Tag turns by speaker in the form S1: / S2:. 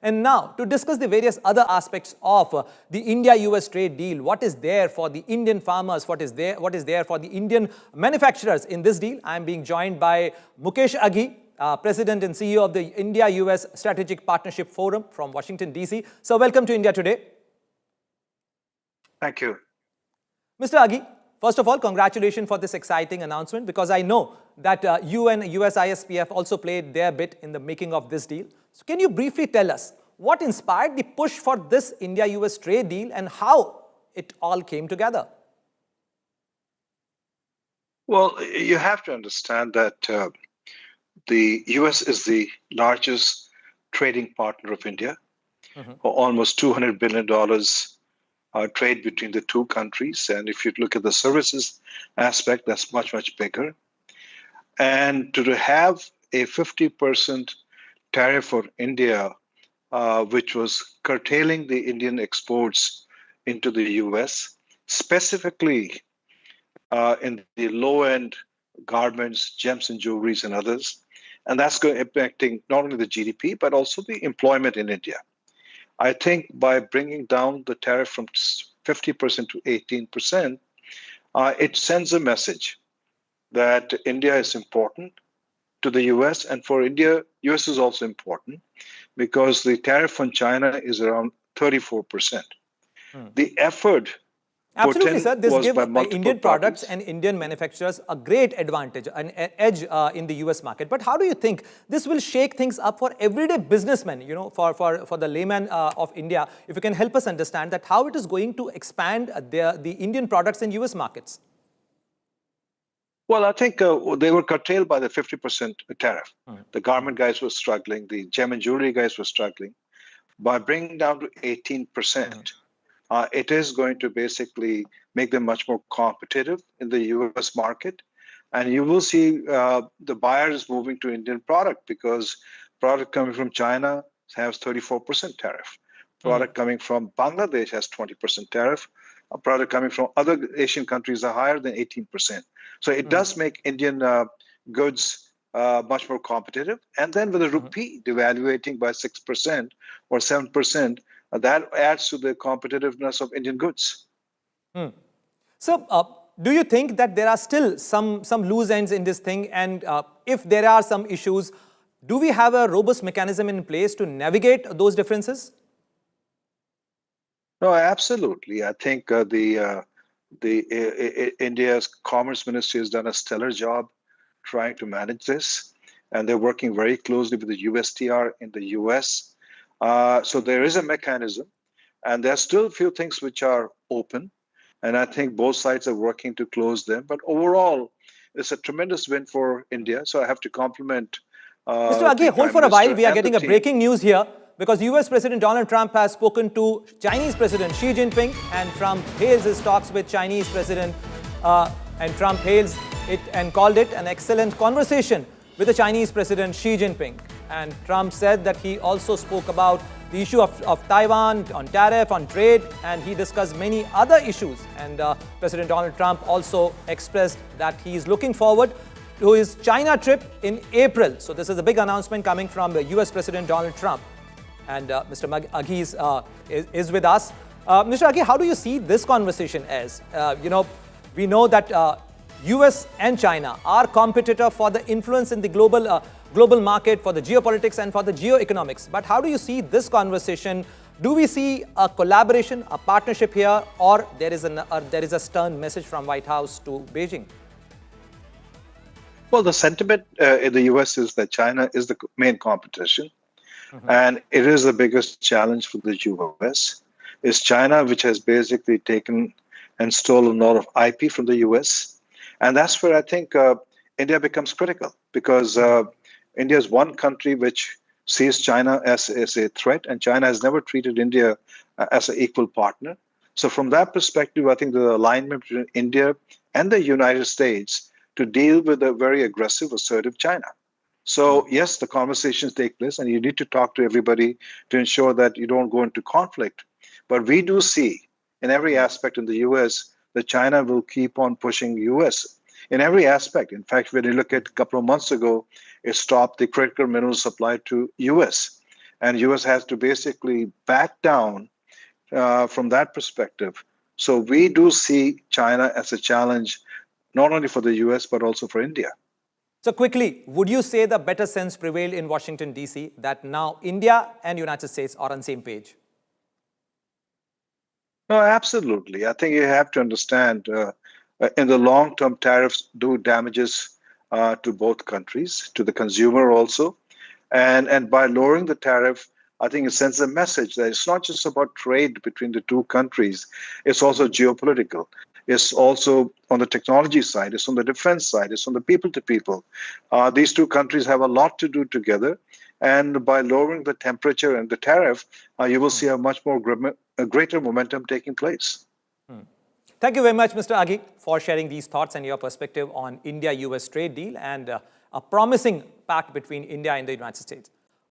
S1: And now, to discuss the various other aspects of the India-US trade deal, what is there for the Indian farmers, what is there for the Indian manufacturers in this deal, I am being joined by Mukesh Aghi, President and CEO of the India-US Strategic Partnership Forum from Washington, D.C. So, welcome to India Today.
S2: Thank you.
S1: Mr. Aghi, first of all, congratulations for this exciting announcement, because I know that you and USISPF also played their bit in the making of this deal. So can you briefly tell us what inspired the push for this India-US trade deal and how it all came together?
S2: Well, you have to understand that the US is the largest trading partner of India, almost $200 billion trade between the two countries. And if you look at the services aspect, that's much, much bigger. And to have a 50% tariff for India, which was curtailing the Indian exports into the US, specifically in the low-end garments, gems and jewelries and others. And that's impacting not only the GDP, but also the employment in India. I think by bringing down the tariff from 50% to 18%, it sends a message that India is important to the US, and for India, US is also important because the tariff on China is around 34%. The effort
S1: Absolutely, sir. This gives Indian products
S2: parties
S1: and Indian manufacturers a great advantage, an edge in the US market. But how do you think this will shake things up for everyday businessmen, you know, for the layman of India? If you can help us understand that how it is going to expand the Indian products in US markets?
S2: Well, I think they were curtailed by the 50% tariff. The garment guys were struggling. The gem and jewelry guys were struggling. By bringing down to 18%, it is going to basically make them much more competitive in the US market. And you will see the buyers moving to Indian product because product coming from China has 34% tariff. Product coming from Bangladesh has 20% tariff. A product coming from other Asian countries are higher than 18%. So it does make Indian goods much more competitive. And then with the rupee devaluating by 6% or 7%, that adds to the competitiveness of Indian goods.
S1: So, do you think that there are still some loose ends in this thing? And if there are some issues, do we have a robust mechanism in place to navigate those differences?
S2: No, absolutely. I think India's Commerce Ministry has done a stellar job trying to manage this, and they're working very closely with the USTR in the US. So there is a mechanism, and there are still a few things which are open, and I think both sides are working to close them. But overall, it's a tremendous win for India. So I have to compliment
S1: Mr. Aghi, hold for a while. We are getting a breaking news here, because US President Donald Trump has spoken to Chinese President Xi Jinping, and Trump hails his talks with Chinese President, and Trump hails it and called it an excellent conversation with the Chinese President Xi Jinping. And Trump said that he also spoke about the issue of Taiwan, on tariff, on trade, and he discussed many other issues. And President Donald Trump also expressed that he is looking forward to his China trip in April. So this is a big announcement coming from the US President Donald Trump. And Mr. Aghi is with us. Mr. Aghi, how do you see this conversation as? You know, we know that US and China are competitor for the influence in the global market, for the geopolitics and for the geoeconomics. But how do you see this conversation? Do we see a collaboration, a partnership here, or there is a stern message from White House to Beijing?
S2: Well, the sentiment in the US is that China is the main competition. And it is the biggest challenge for the US. It's China which has basically taken and stolen a lot of IP from the US. And that's where I think India becomes critical, because India is one country which sees China as a threat, and China has never treated India as an equal partner. So from that perspective, I think the alignment between India and the United States to deal with a very aggressive, assertive China. So yes, the conversations take place, and you need to talk to everybody to ensure that you don't go into conflict. But we do see in every aspect in the US that China will keep on pushing US in every aspect. In fact, when you look at a couple of months ago, it stopped the critical mineral supply to US. and U.S. has to basically back down from that perspective. So we do see China as a challenge, not only for the U.S. but also for India.
S1: So quickly, would you say the better sense prevailed in Washington, D.C., that now India and United States are on the same page?
S2: No, absolutely. I think you have to understand in the long term, tariffs do damages to both countries, to the consumer also. And by lowering the tariff, I think it sends a message that it's not just about trade between the two countries, it's also geopolitical. It's also on the technology side, it's on the defense side, it's on the people to people. These two countries have a lot to do together. And by lowering the temperature and the tariff, you will see a much more a greater momentum taking place.
S1: Thank you very much, Mr. Aghi, for sharing these thoughts and your perspective on India-US trade deal and a promising pact between India and the United States.